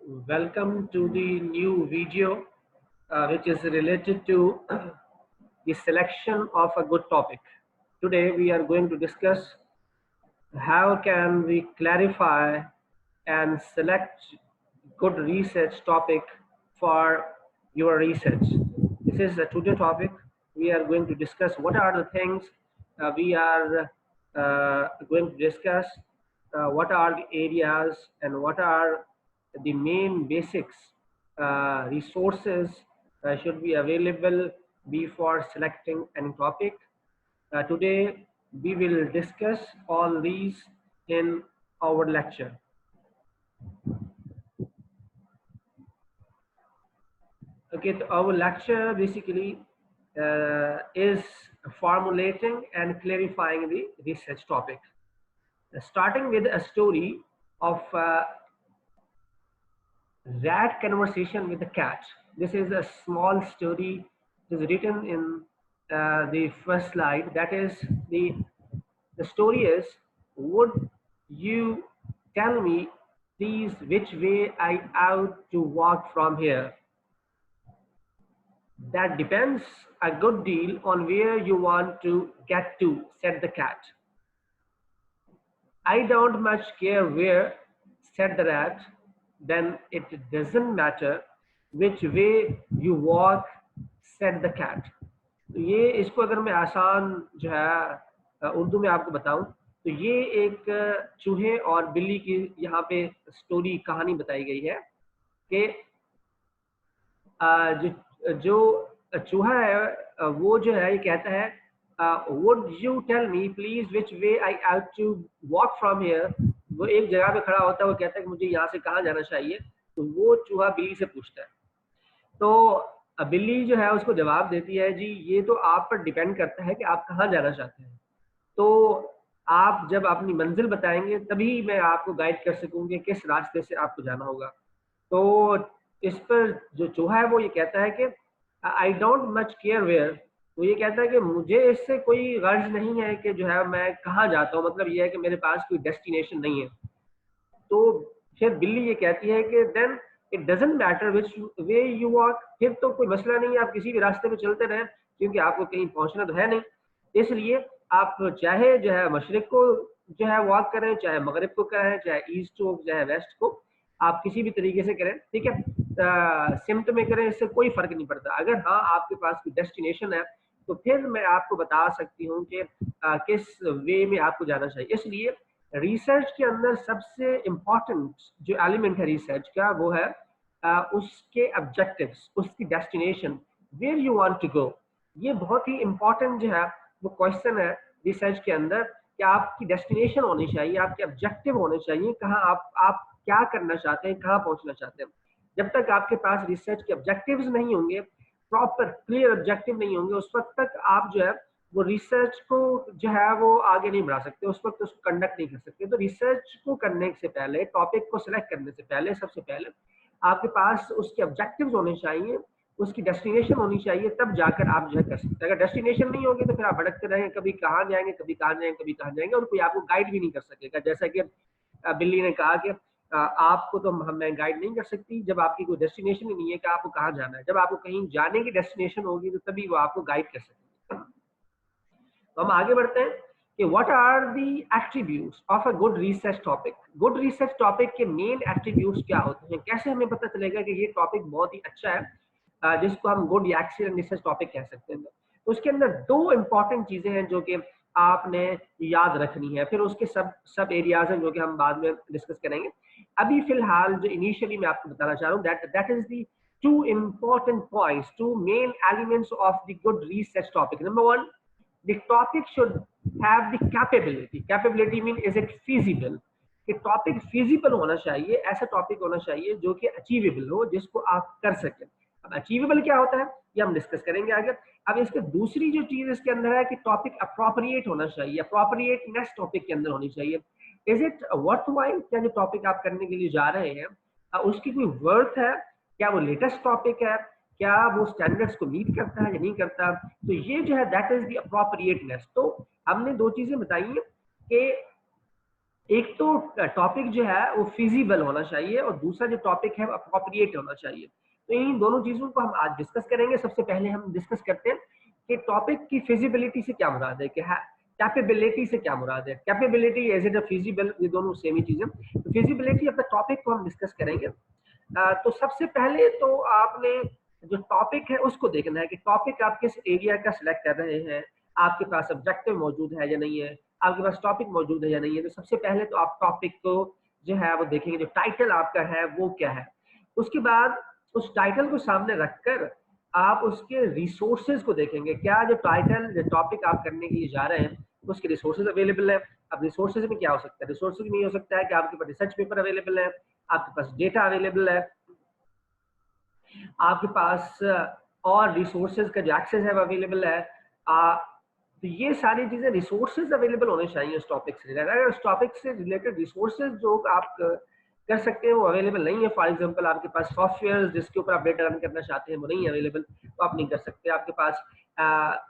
Welcome to the new video which is related to the selection of a good topic. Today we are going to discuss how can we clarify and select good research topic for your research. This is a today topic. We are going to discuss what are the things we are going to discuss, what are the areas and what are the main basics resources should be available before selecting any topic. Today we will discuss all these in our lecture. Okay, so our lecture basically is formulating and clarifying the research topic. Starting with a story of rat conversation with a cat. This is a small story. It is written in the first slide. That is the story is, would you tell me please which way I ought to walk from here? That depends a good deal on where you want to get to, said the cat. I don't much care where, said the rat. Then it doesn't matter which way you walk, said the cat. तो ये इसको अगर मैं आसान जो है उर्दू में आपको बताऊं तो ये एक चूहे और बिल्ली की यहाँ पे स्टोरी कहानी बताई गई है कि जो चूहा है वो जो है ये कहता है would you tell me please which way I have to walk from here. वो एक जगह पे खड़ा होता है, वो कहता है कि मुझे यहाँ से कहाँ जाना चाहिए, तो वो चूहा बिल्ली से पूछता है। तो बिल्ली जो है उसको जवाब देती है, जी ये तो आप पर डिपेंड करता है कि आप कहाँ जाना चाहते हैं, तो आप जब अपनी मंजिल बताएंगे तभी मैं आपको गाइड कर सकूंगी किस रास्ते से आपको जाना होगा। तो इस पर जो चूहा है वो ये कहता है कि I don't much care where. तो ये कहता है कि मुझे इससे कोई गर्ज नहीं है कि जो है मैं कहाँ जाता हूँ, मतलब ये है कि मेरे पास कोई डेस्टिनेशन नहीं है। तो फिर बिल्ली ये कहती है कि then it doesn't matter which way you walk. फिर तो कोई मसला नहीं है, आप किसी भी रास्ते पे चलते रहें क्योंकि आपको कहीं पहुंचना तो है नहीं। इसलिए आप चाहे जो है मशरिक को जो है वॉक करें, चाहे मगरिब को करें, चाहे ईस्ट को, चाहे वेस्ट को, आप किसी भी तरीके से करें, ठीक है, सिम्ट में करें, इससे कोई फर्क नहीं पड़ता। अगर हाँ आपके पास कोई डेस्टिनेशन है तो फिर मैं आपको बता सकती हूँ कि किस वे में आपको जाना चाहिए। इसलिए रिसर्च के अंदर सबसे इम्पोर्टेंट जो एलिमेंट है रिसर्च का वो है उसके ऑब्जेक्टिव्स, उसकी destination, where you want to go. ये बहुत ही इम्पोर्टेंट जो है वो क्वेश्चन है रिसर्च के अंदर कि आपकी डेस्टिनेशन होनी चाहिए, आपके ऑब्जेक्टिव होने चाहिए, कहाँ आप क्या करना चाहते हैं, कहाँ पहुंचना चाहते हैं। जब तक आपके पास रिसर्च के ऑब्जेक्टिव्स नहीं होंगे, प्रॉपर क्लियर ऑब्जेक्टिव नहीं होंगे, उस वक्त तक आप जो है वो रिसर्च को जो है वो आगे नहीं बढ़ा सकते, उस वक्त उसको कंडक्ट नहीं कर सकते। तो रिसर्च को करने से पहले, टॉपिक को सिलेक्ट करने से पहले, सबसे पहले आपके पास उसके ऑब्जेक्टिव्स होने चाहिए, उसकी डेस्टिनेशन होनी चाहिए, तब जाकर आप जो है कर सकते हैं। अगर डेस्टिनेशन नहीं होगी तो फिर आप भटकते रहेंगे, कभी कहाँ जाएंगे, कभी कहाँ जाएंगे, कभी कहाँ जाएंगे, और कोई आपको गाइड भी नहीं कर सकेगा। जैसा कि बिल्ली ने कहा कि आपको तो मैं गाइड नहीं कर सकती जब आपकी कोई डेस्टिनेशन ही नहीं है कि आपको कहाँ जाना है। जब आपको कहीं जाने की डेस्टिनेशन होगी तो तभी वो आपको गाइड कर सकेगी। तो हम आगे बढ़ते हैं कि what are the attributes of a good research topic. Good research topic के मेन एट्रीब्यूट्स क्या होते हैं, कैसे हमें पता चलेगा कि ये टॉपिक बहुत ही अच्छा है, जिसको हम गुड या एक्सीलेंट रिसर्च टॉपिक कह सकते हैं। तो उसके अंदर दो इंपॉर्टेंट चीजें हैं जो कि आपने याद रखनी है, फिर उसके सब एरियाज हैं जो कि हम बाद में डिस्कस करेंगे। अभी फिलहाल जो इनिशियली मैं आपको बताना चाह रहा हूँ that is the two important points, two main elements of the good research topic. Number one, the topic should have the capability. Capability mean is it feasible? कि टॉपिक फिजिबल होना चाहिए, ऐसा टॉपिक होना चाहिए जो कि अचीवेबल हो, जिसको आप कर सकें। अब अचीवेबल क्या होता है ये हम डिस्कस करेंगे आगे। अब इसके दूसरी जो चीज इसके अंदर है कि टॉपिक अप्रोप्रिएट होना चाहिए, अप्रोप्रिएटनेस टॉपिक के अंदर होनी चाहिए। Is it worthwhile? क्या जो टॉपिक आप करने के लिए जा रहे हैं उसकी कोई वर्थ है, क्या वो लेटेस्ट टॉपिक है, क्या वो स्टैंडर्ड्स को मीट करता है या नहीं करता। तो ये जो है दैट इज द अप्रोप्रिएटनेस। तो हमने दो चीजें बताई हैं कि एक तो टॉपिक जो है वो फिजिबल होना चाहिए और दूसरा जो टॉपिक है वो अप्रोप्रिएट होना चाहिए। तो इन दोनों चीजों को हम आज डिस्कस करेंगे। सबसे पहले हम डिस्कस करते हैं कि टॉपिक की फिजिबिलिटी से क्या मुराद है, कि कैपेबिलिटी से क्या मुराद है। कैपेबिलिटी एज इट फिजिबल, ये दोनों सेम ही चीजें। तो फिजिबिलिटी ऑफ द टॉपिक को हम डिस्कस करेंगे। तो सबसे पहले तो आपने जो टॉपिक है उसको देखना है कि टॉपिक आप किस एरिया का सिलेक्ट कर रहे हैं, आपके पास ऑब्जेक्टिव मौजूद है या नहीं है, आपके पास टॉपिक मौजूद है या नहीं है। तो सबसे पहले तो आप टॉपिक को जो है वो देखेंगे, जो टाइटल आपका है वो क्या है। उसके बाद उस टाइटल को सामने रखकर आप उसके रिसोर्सेज को देखेंगे। क्या जो टाइटल, जो टॉपिक आप करने के लिए जा रहे हैं उसके रिसोर्सेज अवेलेबल है। अब रिसोर्सेज में क्या हो सकता है, रिसोर्सेज में ये हो सकता है कि आपके पास रिसर्च पेपर अवेलेबल है, आपके पास डेटा अवेलेबल है, आपके पास और रिसोर्सेज का जो एक्सेस है वो अवेलेबल है। तो ये सारी चीजें रिसोर्सेज अवेलेबल होने चाहिए उस टॉपिक से रिलेटेड। अगर उस टॉपिक से रिलेटेड रिसोर्सेज जो आप कर सकते हैं वो अवेलेबल नहीं है, फॉर एग्जांपल आपके पास सॉफ्टवेयर जिसके ऊपर आप डेटा रन करना चाहते हैं वो नहीं है अवेलेबल, तो आप नहीं कर सकते। आपके पास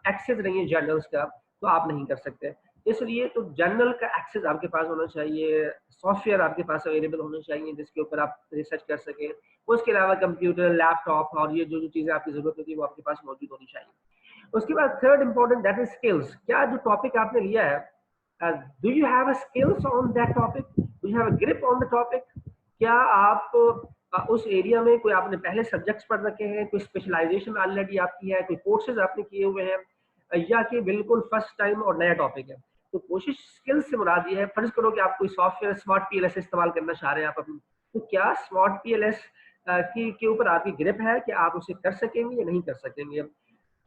एक्सेस नहीं है जर्नल्स का, तो आप नहीं कर सकते। इसलिए तो जर्नल का एक्सेस आपके पास होना चाहिए, सॉफ्टवेयर आपके पास अवेलेबल होने चाहिए जिसके ऊपर आप रिसर्च कर सकें। उसके अलावा कंप्यूटर, लैपटॉप और ये जो जो चीजें आपकी जरूरत होती है वो आपके पास मौजूद होनी चाहिए। उसके बाद third important that is skills. क्या जो टॉपिक आपने लिया है, do you have a skills on that topic, do you have a grip on the topic. क्या आप उस एरिया में कोई आपने पहले सब्जेक्ट्स पढ़ रखे हैं, कोई स्पेशलाइजेशन ऑलरेडी आपकी है, कोई कोर्सेज आपने किए हुए हैं, या कि बिल्कुल फर्स्ट टाइम और नया टॉपिक है। तो कोशिश स्किल्स से मुराद ये है, फर्ज करो कि आप कोई सॉफ्टवेयर स्मार्ट पीएलएस इस्तेमाल करना चाह रहे हैं आप अपनी, तो क्या स्मार्ट पीएलएस की के ऊपर आपकी ग्रिप है कि आप उसे कर सकेंगे या नहीं कर सकेंगे।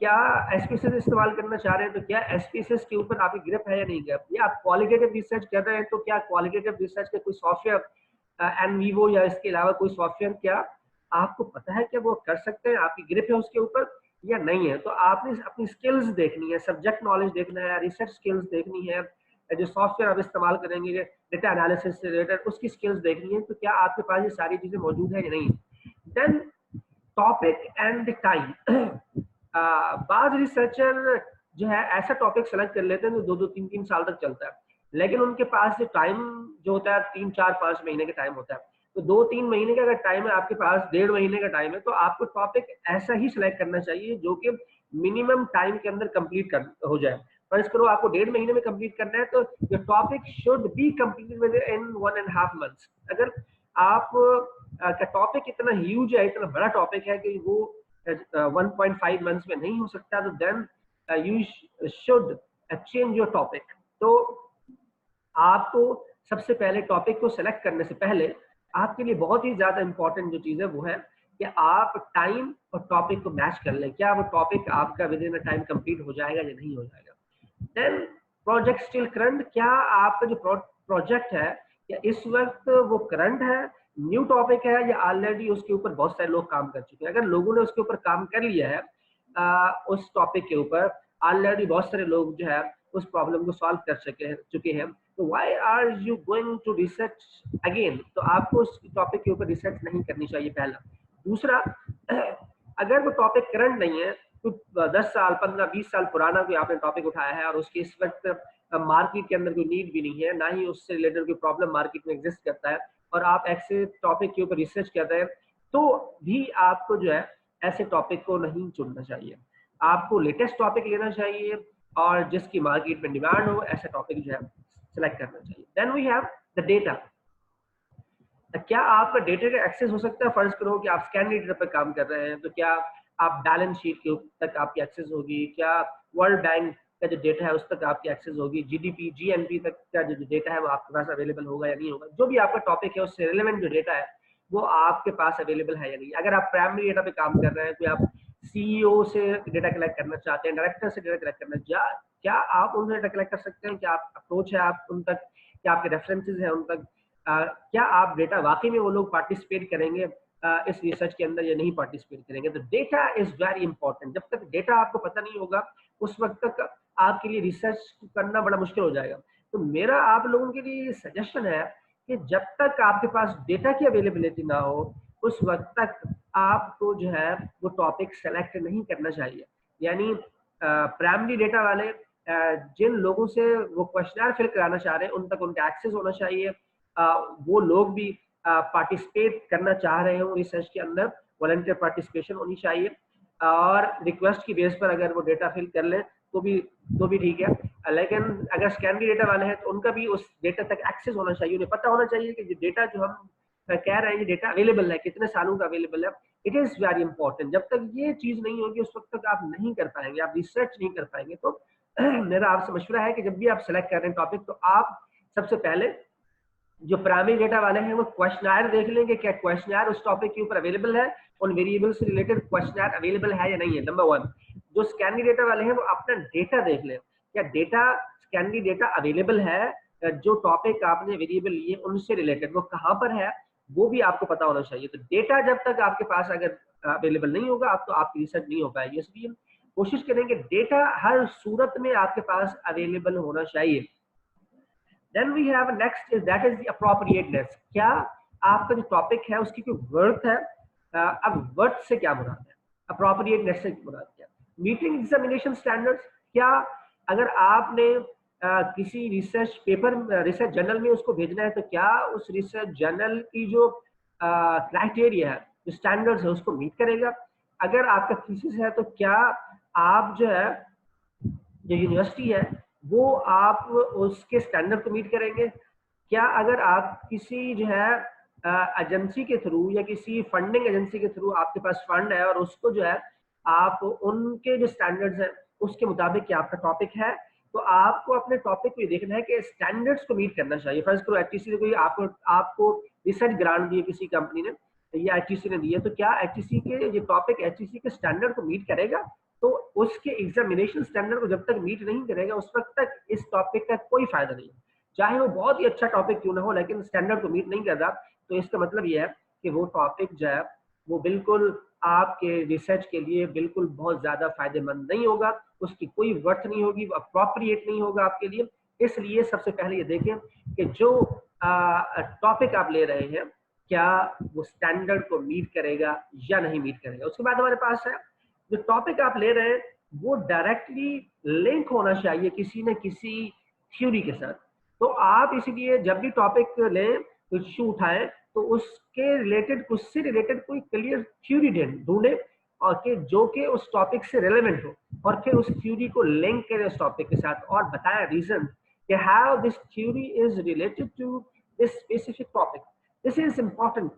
क्या एसपीएसएस इस्तेमाल करना चाह रहे हैं, तो क्या एसपीएसएस के ऊपर आपकी ग्रिप है या नहीं ग्रिप। या आप क्वालिटेटिव रिसर्च कर रहे हैं, तो क्या क्वालिटेटिव रिसर्च का कोई सॉफ्टवेयर एनवीवो या इसके अलावा कोई सॉफ्टवेयर क्या आपको पता है कि वो कर सकते हैं, आपकी ग्रिप है उसके ऊपर या नहीं है। तो आपने अपनी स्किल्स देखनी है, सब्जेक्ट नॉलेज देखना है, रिसर्च स्किल्स देखनी है, जो सॉफ्टवेयर आप इस्तेमाल करेंगे डेटा एनालिसिस से रिलेटेड उसकी स्किल्स देखनी है। तो क्या आपके पास ये सारी चीजें मौजूद है या नहीं। Then topic and time. बाद रिसर्चर जो है ऐसा टॉपिक सेलेक्ट कर लेते हैं जो 2-3 साल तक चलता है, लेकिन उनके पास जो टाइम जो होता है 3-4-5 महीने का टाइम होता है। तो 2-3 महीने का अगर टाइम है आपके पास, 1.5 महीने का टाइम है, तो आपको टॉपिक ऐसा ही सिलेक्ट करना चाहिए जो कि मिनिमम टाइम के अंदर कंप्लीट कर हो जाए। फर्ज करो आपको 1.5 महीने में कंप्लीट करना है, तो जो topic should be completed with in 1.5 months. अगर आप का टॉपिक इतना ह्यूज है, इतना बड़ा टॉपिक है कि वो 1.5 मंथ्स में नहीं हो सकता, तो then you should change your topic. तो आपको सबसे पहले टॉपिक को सिलेक्ट करने से पहले आपके लिए बहुत ही ज्यादा इंपॉर्टेंट जो चीज है वो है कि आप टाइम और टॉपिक को मैच कर लें। क्या वो टॉपिक आपका within a time complete हो जाएगा या नहीं हो जाएगा। Then project still current. क्या आपका जो प्रोजेक्ट है क्या इस वक्त वो करंट है, न्यू टॉपिक है, या ऑलरेडी उसके ऊपर बहुत सारे लोग काम कर चुके हैं। अगर लोगों ने उसके ऊपर काम कर लिया है उस टॉपिक के ऊपर, ऑलरेडी बहुत सारे लोग जो है उस प्रॉब्लम को सॉल्व कर चुके हैं, तो why are you going to research again. तो आपको उस टॉपिक के ऊपर रिसर्च नहीं करनी चाहिए, पहला। दूसरा, अगर वो टॉपिक करंट नहीं है, तो 10 साल 15-20 साल पुराना कोई आपने टॉपिक उठाया है और उसकी इस वक्त मार्केट के अंदर कोई नीड भी नहीं है, ना ही उससे रिलेटेड कोई प्रॉब्लम मार्केट में एग्जिस्ट करता है, और आप ऐसे टॉपिक के ऊपर रिसर्च कर रहे हैं, तो भी आपको जो है ऐसे टॉपिक को नहीं चुनना चाहिए। आपको लेटेस्ट टॉपिक लेना चाहिए और जिसकी मार्केट में डिमांड हो ऐसा टॉपिक जो है सेलेक्ट करना चाहिए। Then we have the data. क्या आपका डेटा का एक्सेस हो सकता है। फर्ज करो कि आप स्कैन डेटा पर काम कर रहे हैं, तो क्या आप बैलेंस शीट के तक आपकी एक्सेस होगी, क्या वर्ल्ड बैंक का जो डेटा है उस तक आपकी एक्सेस होगी, जीडीपी जीएनपी तक का जो डेटा है वो आपके पास अवेलेबल होगा या नहीं होगा। जो भी आपका टॉपिक है उससे रिलेवेंट जो डेटा है वो आपके पास अवेलेबल है या नहीं। अगर आप प्राइमरी डेटा पे काम कर रहे हैं, कोई आप सीईओ से डेटा कलेक्ट करना चाहते हैं, डायरेक्टर से डेटा कलेक्ट करना, क्या आप उनसे डेटा कलेक्ट कर सकते हैं, क्या आप अप्रोच है आप उन तक, क्या आपके रेफरेंसेज है उन तक, क्या आप डेटा वाकई में वो लोग पार्टिसिपेट करेंगे इस रिसर्च के अंदर या नहीं पार्टिसिपेट करेंगे। तो डेटा इज वेरी इंपॉर्टेंट। जब तक डेटा आपको पता नहीं होगा उस वक्त तक आपके लिए रिसर्च करना बड़ा मुश्किल हो जाएगा। तो मेरा आप लोगों के लिए सजेशन है कि जब तक आपके पास डेटा की अवेलेबिलिटी ना हो उस वक्त तक आपको जो है वो टॉपिक सेलेक्ट नहीं करना चाहिए। यानी प्राइमरी डेटा वाले जिन लोगों से वो क्वेश्चनर फिल कराना चाह रहे हैं उन तक उनका एक्सेस होना चाहिए, वो लोग भी पार्टिसिपेट करना चाह रहे हो रिसर्च के अंदर, वॉलंटियर पार्टिसिपेशन होनी चाहिए, और रिक्वेस्ट की बेस पर अगर वो डेटा फिल कर लें तो भी ठीक है। लेकिन अगर स्कैनरी डेटा वाले हैं तो उनका भी उस डेटा तक एक्सेस होना चाहिए, उन्हें पता होना चाहिए कि ये डेटा जो हम कह रहे हैं ये डेटा अवेलेबल है, कितने सालों का अवेलेबल है। It is very important. जब तक ये चीज़ नहीं होगी उस वक्त तक आप नहीं कर पाएंगे, आप रिसर्च नहीं कर पाएंगे। तो मेरा आपसे मशवरा है कि जब भी आप सेलेक्ट कर रहे हैं टॉपिक, तो आप सबसे पहले जो प्राइमरी डेटा वाले हैं वो क्वेश्चनर देख लेंगे, क्या क्वेश्चनर उस टॉपिक के ऊपर अवेलेबल है, उन वेरिएबल से रिलेटेड क्वेश्चनर अवेलेबल है या नहीं है, नंबर वन। जो स्कैनरी डेटा वाले हैं वो अपना डेटा देख लें, क्या डेटा स्कैनरी डेटा अवेलेबल है, जो टॉपिक आपने वेरिएबल लिए उनसे रिलेटेड वो कहाँ पर है, वो भी आपको पता होना चाहिए। तो डेटा जब तक आपके पास अगर अवेलेबल नहीं होगा आप, तो आपकी रिसर्च नहीं हो पाएगी। इसलिए कोशिश करें कि डेटा हर सूरत में आपके पास अवेलेबल होना चाहिए। Then we have next is that is the appropriateness। क्या आपका जो टॉपिक है उसकी कोई वर्थ है? अब वर्थ से क्या मुराद है, अप्रोप्रिएटनेस से मुराद क्या? Meeting examination standards. क्या अगर आपने किसी रिसर्च पेपर रिसर्च जर्नल में उसको भेजना है, तो क्या उस रिसर्च जर्नल की जो क्राइटेरिया है, जो स्टैंडर्ड्स है, उसको मीट करेगा? अगर आपका थीसिस है तो क्या आप जो है जो यूनिवर्सिटी है वो आप उसके स्टैंडर्ड को मीट करेंगे? क्या अगर आप किसी जो है एजेंसी के थ्रू या किसी फंडिंग एजेंसी के थ्रू आपके पास फंड है और उसको जो है आप उनके जो स्टैंडर्ड्स हैं उसके मुताबिक क्या आपका टॉपिक है, तो आपको अपने टॉपिक को ये देखना है कि स्टैंडर्ड्स को मीट करना चाहिए। फर्स्ट करो एचटीसी ने कोई आपको रिसर्च ग्रांट दी है किसी कंपनी ने, या एचटीसी ने दी है, तो क्या एचटीसी के ये टॉपिक एचटीसी के स्टैंडर्ड को मीट करेगा? तो उसके एग्जामिनेशन स्टैंडर्ड को जब तक मीट नहीं करेगा उस वक्त तक इस टॉपिक का कोई फायदा नहीं है, चाहे वो बहुत ही अच्छा टॉपिक क्यों ना हो, लेकिन स्टैंडर्ड को मीट नहीं कर रहा, तो इसका मतलब ये है कि वो टॉपिक जो है वो बिल्कुल आपके रिसर्च के लिए बिल्कुल बहुत ज्यादा फायदेमंद नहीं होगा, उसकी कोई वर्थ नहीं होगी, वो अप्रोप्रिएट नहीं होगा आपके लिए। इसलिए सबसे पहले ये देखें कि जो टॉपिक आप ले रहे हैं क्या वो स्टैंडर्ड को मीट करेगा या नहीं मीट करेगा। उसके बाद हमारे पास है जो टॉपिक आप ले रहे हैं वो डायरेक्टली लिंक होना चाहिए किसी न किसी थ्योरी के साथ। तो आप इसीलिए जब भी टॉपिक लें, इश्यू उठाएं, तो उसके रिलेटेड, उससे रिलेटेड कोई क्लियर थ्योरी ढूंढे और जो कि उस टॉपिक से रिलेवेंट हो, और फिर उस थ्योरी को लिंक करें उस टॉपिक के साथ और बताएं रीजन कि how this theory is related to this specific topic. This is important.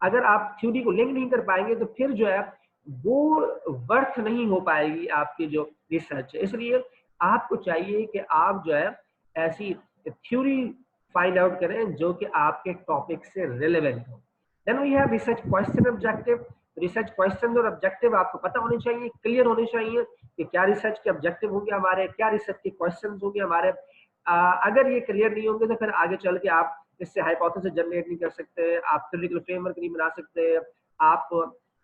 अगर आप थ्योरी को लिंक नहीं कर पाएंगे तो फिर जो है वो वर्थ नहीं हो पाएगी आपकी जो रिसर्च है। इसलिए आपको चाहिए कि आप जो है ऐसी थ्योरी फाइंड आउट करें जो कि आपके टॉपिक से रिलेवेंट हो। Then we have research question objective. Research question और ऑब्जेक्टिव आपको पता होने चाहिए, क्लियर होने चाहिए कि क्या रिसर्च के ऑब्जेक्टिव होंगे हमारे, क्या रिसर्च के क्वेश्चन होंगे हमारे। अगर ये क्लियर नहीं होंगे तो फिर आगे चल के आप इससे हाइपोथेसिस जनरेट नहीं कर सकते, आप थ्योरेटिकल फ्रेमवर्क नहीं बना सकते, आप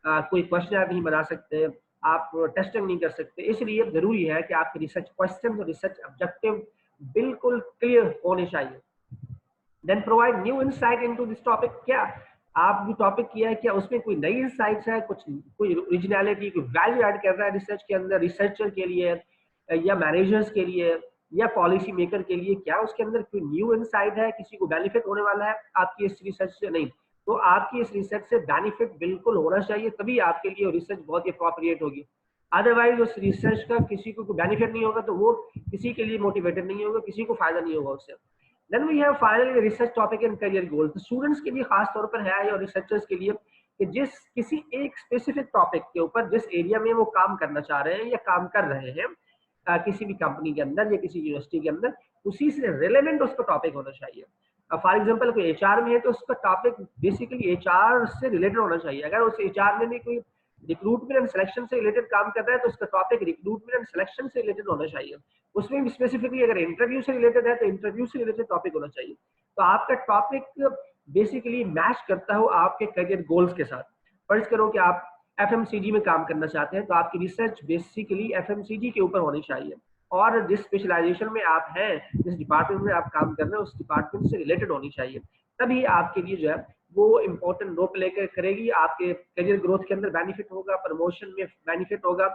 कोई क्वेश्चन नहीं बना सकते, आप टेस्टिंग नहीं कर सकते। इसलिए जरूरी है कि आपके रिसर्च क्वेश्चन और रिसर्च ऑब्जेक्टिव बिल्कुल क्लियर होने चाहिए। Then provide new insight into this topic. क्या आप जो टॉपिक किया है क्या उसमें कोई नई इंसाइट्स है, कुछ कोई ओरिजिनलिटी, कोई वैल्यू ऐड कर रहा है रिसर्च के अंदर, रिसर्चर के लिए या मैनेजर्स के लिए या पॉलिसी मेकर के लिए, क्या उसके अंदर कोई न्यू इंसाइट है, किसी को बेनिफिट होने वाला है आपकी इस रिसर्च से? नहीं, तो आपकी इस रिसर्च से बेनिफिट बिल्कुल होना चाहिए, तभी आपके लिए रिसर्च बहुत ही अप्रोप्रिएट होगी। अदरवाइज उस रिसर्च का किसी को बेनिफिट नहीं होगा तो वो किसी के लिए मोटिवेटेड नहीं होगा, किसी को फायदा नहीं होगा उससे। Then we have finally research topic and career goal. तो स्टूडेंट्स के लिए खास तौर पर है और रिसर्चर्स के लिए कि जिस किसी एक स्पेसिफिक टॉपिक के ऊपर जिस एरिया में वो काम करना चाह रहे हैं या काम कर रहे हैं, किसी भी कंपनी के अंदर या किसी यूनिवर्सिटी के अंदर, उसी से रिलेवेंट उसका टॉपिक होना चाहिए। फॉर एग्जांपल कोई एचआर में है तो उसका टॉपिक बेसिकली एचआर से रिलेटेड होना चाहिए। अगर उस एचआर में भी कोई रिक्रूटमेंट एंड सिलेक्शन से रिलेटेड काम कर रहा है तो उसका टॉपिक रिक्रूटमेंट एंड सिलेक्शन से रिलेटेड होना चाहिए। उसमें भी स्पेसिफिकली अगर इंटरव्यू से रिलेटेड है तो इंटरव्यू से रिलेटेड टॉपिक होना चाहिए। तो आपका टॉपिक बेसिकली मैच करता हो आपके करियर गोल्स के साथ। फर्ज करो कि आप एफएमसीजी में काम करना चाहते हैं तो आपकी रिसर्च बेसिकली एफएमसीजी के ऊपर होनी चाहिए, और जिस स्पेशलाइजेशन में आप हैं, जिस डिपार्टमेंट में आप काम कर रहे हैं उस डिपार्टमेंट से रिलेटेड होनी चाहिए। तभी आपके लिए जो है वो इम्पोर्टेंट रोल प्ले करेगी, आपके करियर ग्रोथ के अंदर बेनिफिट होगा, प्रमोशन में बेनिफिट होगा,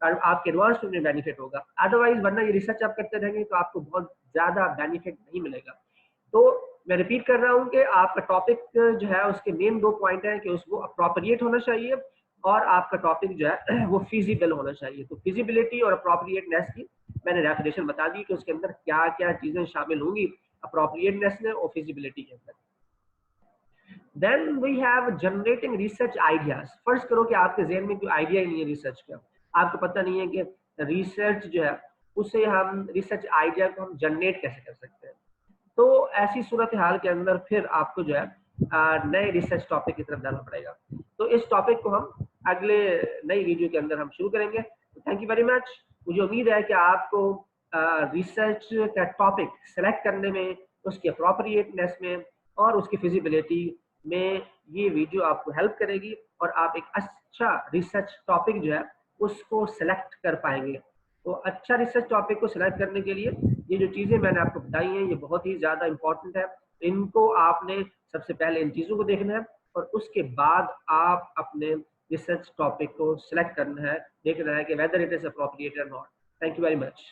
और आपके एडवांस में बेनिफिट होगा। अदरवाइज वरना ये रिसर्च आप करते रहेंगे तो आपको बहुत ज़्यादा बेनिफिट नहीं मिलेगा। तो मैं रिपीट कर रहा हूँ कि आपका टॉपिक जो है उसके मेन 2 पॉइंट हैं कि उसको अप्रोप्रिएट होना चाहिए और आपका टॉपिक जो है वो फिजिबल होना चाहिए। तो फिजिबिलिटी और अप्रोप्रिएटनेस की मैंने डेफिनेशन बता दी कि उसके अंदर क्या क्या चीज़ें शामिल होंगी अप्रोप्रिएटनेस में और फिजिबिलिटी के अंदर। Then we have generating research ideas. First करो कि आपके जहन में कोई आइडिया ही नहीं है रिसर्च का, आपको पता नहीं है कि रिसर्च जो है उसे हम रिसर्च आइडिया को हम जनरेट कैसे कर सकते हैं। तो ऐसी सूरत हाल के अंदर फिर आपको जो है नए रिसर्च टॉपिक की तरफ जाना पड़ेगा। तो इस टॉपिक को हम अगले नई वीडियो के अंदर हम शुरू करेंगे। Thank you very much. मुझे उम्मीद है कि आपको रिसर्च का टॉपिक सेलेक्ट करने में, उसकी अप्रोप्रिएटनेस में और उसकी फिजिबिलिटी में ये वीडियो आपको हेल्प करेगी और आप एक अच्छा रिसर्च टॉपिक जो है उसको सेलेक्ट कर पाएंगे। तो अच्छा रिसर्च टॉपिक को सिलेक्ट करने के लिए ये जो चीज़ें मैंने आपको बताई हैं ये बहुत ही ज़्यादा इंपॉर्टेंट है। इनको आपने सबसे पहले इन चीज़ों को देखना है और उसके बाद आप अपने रिसर्च टॉपिक को सिलेक्ट करना है, देखना है कि वेदर इट इज़ अप्रोप्रिएट और not. Thank you very much.